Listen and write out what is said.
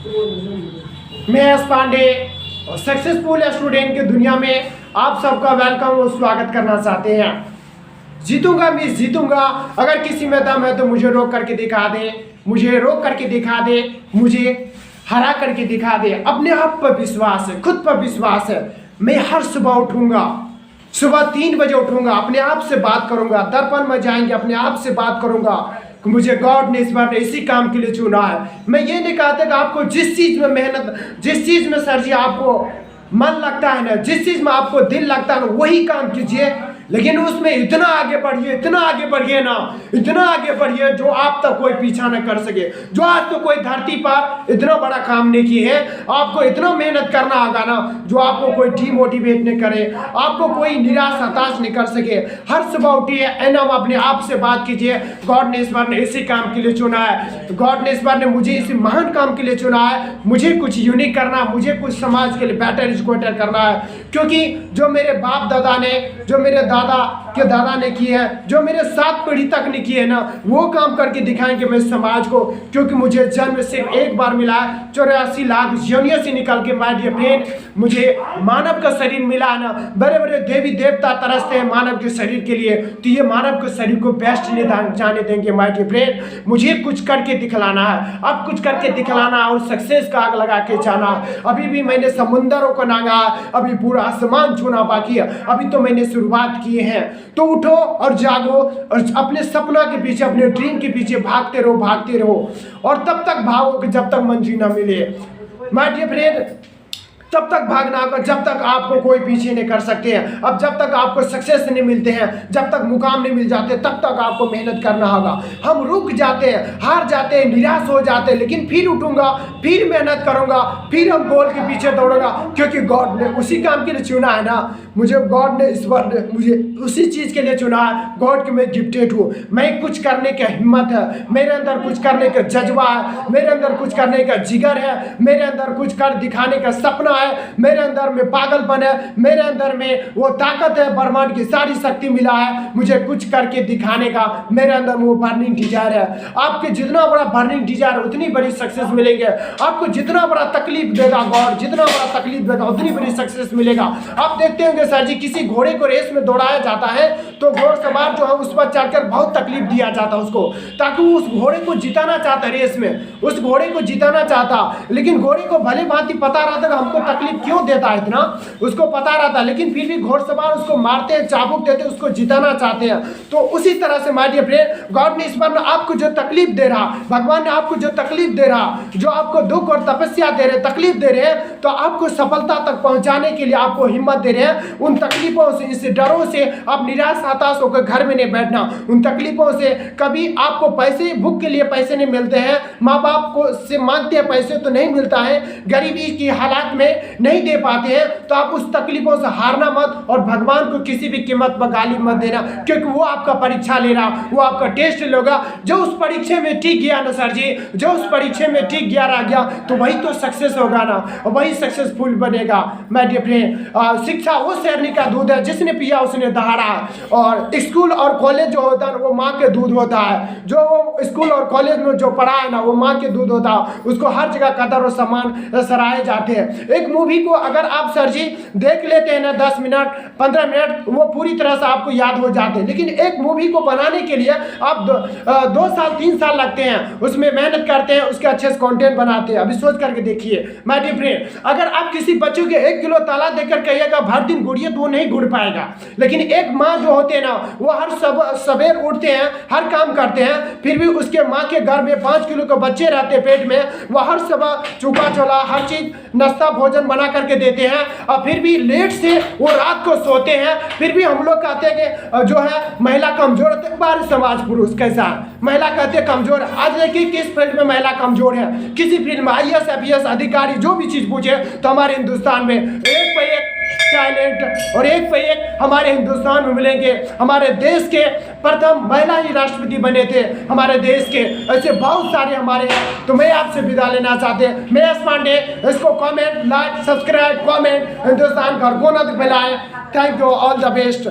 मैं यश पांडे और successful student की दुनिया में आप सबका वेलकम और स्वागत करना चाहते हैं। जीतूंगा मैं जीतूंगा, अगर किसी में दम है तो मुझे रोक करके दिखा दे, मुझे रोक करके दिखा दे, मुझे हरा करके दिखा दे। अपने आप पर विश्वास है, खुद पर विश्वास है। मैं हर सुबह उठूंगा, सुबह 3 बजे उठूंगा, अपने आप से बात करूंगा, दर्पण में जाएंगे, अपने आप से बात करूंगा कि मुझे गॉड ने इस बार इसी काम के लिए चुना है। मैं ये नहीं कहता कि आपको जिस चीज में मेहनत, जिस चीज में सर जी आपको मन लगता है ना, जिस चीज में आपको दिल लगता है ना, वही काम कीजिए, लेकिन उसमें इतना आगे बढ़िए, इतना आगे बढ़िए ना, इतना आगे बढ़िए जो आप तक कोई पीछा न कर सके। जो आज तो कोई धरती पर इतना बड़ा काम नहीं किए हैं, आपको इतना मेहनत करना होगा ना जो आपको कोई डिमोटिवेट नहीं करे, आपको कोई निराश हताश नहीं कर सके। हर सुबह उठिए, एनम अपने आप से बात कीजिए, गॉड ने इस बार ने इसी काम के लिए चुना है, गॉड ने इस बार ने मुझे इसी महान काम के लिए चुना है। मुझे कुछ यूनिक करना, मुझे कुछ समाज के लिए बेटर एजुकेटर करना है, क्योंकि जो मेरे बाप दादा ने, जो मेरे दादा के दादा ने किए हैं, जो मेरे 7 पीढ़ी तक ने किए ना, वो काम करके दिखाएंगे मैं समाज को। क्योंकि मुझे जन्म सिर्फ एक बार मिला है, 84 लाख योनियों से निकल के माय डियर फ्रेंड मुझे मानव का शरीर मिला है ना। बड़े बड़े देवी देवता तरसते हैं मानव के शरीर के लिए, तो ये मानव के शरीर को बेस्ट नहीं जाने देंगे माय डियर फ्रेंड। मुझे कुछ करके दिखलाना है, अब कुछ करके दिखलाना और सक्सेस का आग लगा के जाना। अभी भी मैंने समुंदरों को नांगा, अभी पूरा आसमान छूना बाकी है, अभी तो मैंने शुरुआत की है। तो उठो और जागो और अपने सपना के पीछे, अपने ड्रीम के पीछे भागते रहो, भागते रहो, और तब तक भागो कि जब तक मंजिल ना मिले माय डियर फ्रेंड। तब तक भागना होगा जब तक आपको कोई पीछे नहीं कर सकते हैं। अब जब तक आपको सक्सेस नहीं मिलते हैं, जब तक मुकाम नहीं मिल जाते, तब तक आपको मेहनत करना होगा। हम रुक जाते हैं, हार जाते हैं, निराश हो जाते हैं, लेकिन फिर उठूंगा, फिर मेहनत करूंगा, फिर हम गोल के पीछे दौड़ूंगा, क्योंकि गॉड ने उसी काम के लिए चुना है ना मुझे। गॉड ने इस बार मुझे उसी चीज के लिए चुना है। गॉड के मैं गिफ्टेड हूँ, मैं कुछ करने की हिम्मत है, मेरे अंदर कुछ करने का जज्बा है, मेरे अंदर कुछ करने का जिगर है, मेरे अंदर कुछ कर दिखाने का सपना है, मेरे अंदर में पागलपन है, मेरे अंदर में वो ताकत है, ब्रह्मांड की सारी शक्ति मिला है मुझे कुछ करके दिखाने का। मेरे अंदर में वो बर्निंग डिजायर है। आपके जितना बड़ा बर्निंग डिजायर उतनी बड़ी सक्सेस मिलेंगे। आपको जितना बड़ा तकलीफ देगा गॉड, जितना बड़ा तकलीफ देगा उतनी बड़ी सक्सेस मिलेगा। आप देखते होंगे सर जी, किसी घोड़े को रेस में दौड़ाया जाता है तो घोड़सवार जो है उस पर चढ़कर बहुत तकलीफ दिया जाता है उसको, ताकि वो उस घोड़े को जिताना चाहता रेस में, उस घोड़े को जिताना चाहता। लेकिन घोड़े को भले भांति पता रहता है हमको तकलीफ क्यों देता है इतना, उसको पता रहता है, लेकिन फिर भी घोड़सवार उसको मारते हैं, चाबुक देते हैं, उसको जिताना चाहते हैं। तो उसी तरह से माय डियर फ्रेंड, गॉड ने इस बार आपको जो तकलीफ दे रहा, भगवान ने आपको जो तकलीफ दे रहा, जो आपको दुख और तपस्या दे रहे, तकलीफ दे रहे हैं, तो आपको सफलता तक पहुंचाने के लिए आपको हिम्मत दे रहे हैं। उन तकलीफों से, इस डरों से आप निराश हताश होकर घर में नहीं बैठना। उन तकलीफों से कभी आपको पैसे, भूख के लिए पैसे नहीं मिलते हैं, माँ बाप को से मांगते हैं पैसे तो नहीं मिलता है, गरीबी की हालात में नहीं दे पाते हैं, तो आप उस तकलीफों से हारना मत और भगवान को किसी भी कीमत पर गाली मत देना, क्योंकि वो आपका परीक्षा ले रहा, वो आपका टेस्ट लेगा। जो उस परीक्षा में ठीक गया ना सर जी, जो उस परीक्षा में ठीक गया रह गया, तो वही तो सक्सेस होगा ना, वही सक्सेसफुल बनेगा माय डियर फ्रेंड। शिक्षा वो शेरनी का दूध है, जिसने पिया उसने दहाड़ा। और स्कूल और कॉलेज जो होता है वो माँ के दूध होता है। जो स्कूल और कॉलेज में जो पढ़ा है ना वो माँ के दूध होता है, उसको हर जगह कदर और सम्मान सराहे जाते हैं। एक मूवी को अगर आप सर जी देख लेते हैं ना 10 मिनट 15 मिनट, वो पूरी तरह से आपको याद हो जाते हैं। लेकिन एक मूवी को बनाने के लिए आप 2 साल 3 साल लगते हैं, उसमें मेहनत करते हैं, उसके अच्छे से कंटेंट बनाते हैं। अभी सोच करके देखिए माय डियर फ्रेंड, अगर आप किसी बच्चों के 1 किलो ताला देकर कहिएगा भर दिन गुड़िए तो वो नहीं गुड़ पाएगा। लेकिन एक माँ जो होते हैं ना, वो हर सवेर उठते हैं, हर काम करते हैं, फिर भी उसके माँ के घर में 5 किलो के बच्चे रहते हैं पेट में, वो हर सुबह चूका चोला हर चीज नाश्ता भोजन बना करके देते हैं, और फिर भी लेट से वो रात को सोते हैं। फिर भी हम लोग कहते हैं कि जो है महिला कमजोर है। बार समाज पुरुष कैसा महिला कहते हैं कमजोर। आज देखिए किस फील्ड में महिला कमजोर है, किसी फील्ड में IAS IPS अधिकारी जो भी चीज पूछे तो हमारे हिंदुस्तान में एक पे एक टैलेंट और एक पे एक हमारे हिंदुस्तान में मिलेंगे। हमारे देश के प्रथम महिला ही राष्ट्रपति बने थे हमारे देश के, ऐसे बहुत सारे हमारे हैं। तो मैं आपसे विदा लेना चाहते हैं, मैं यश पांडे। इसको comment like subscribe comment Hindustan का कोना तक फैलाएं। Thank you, all the best.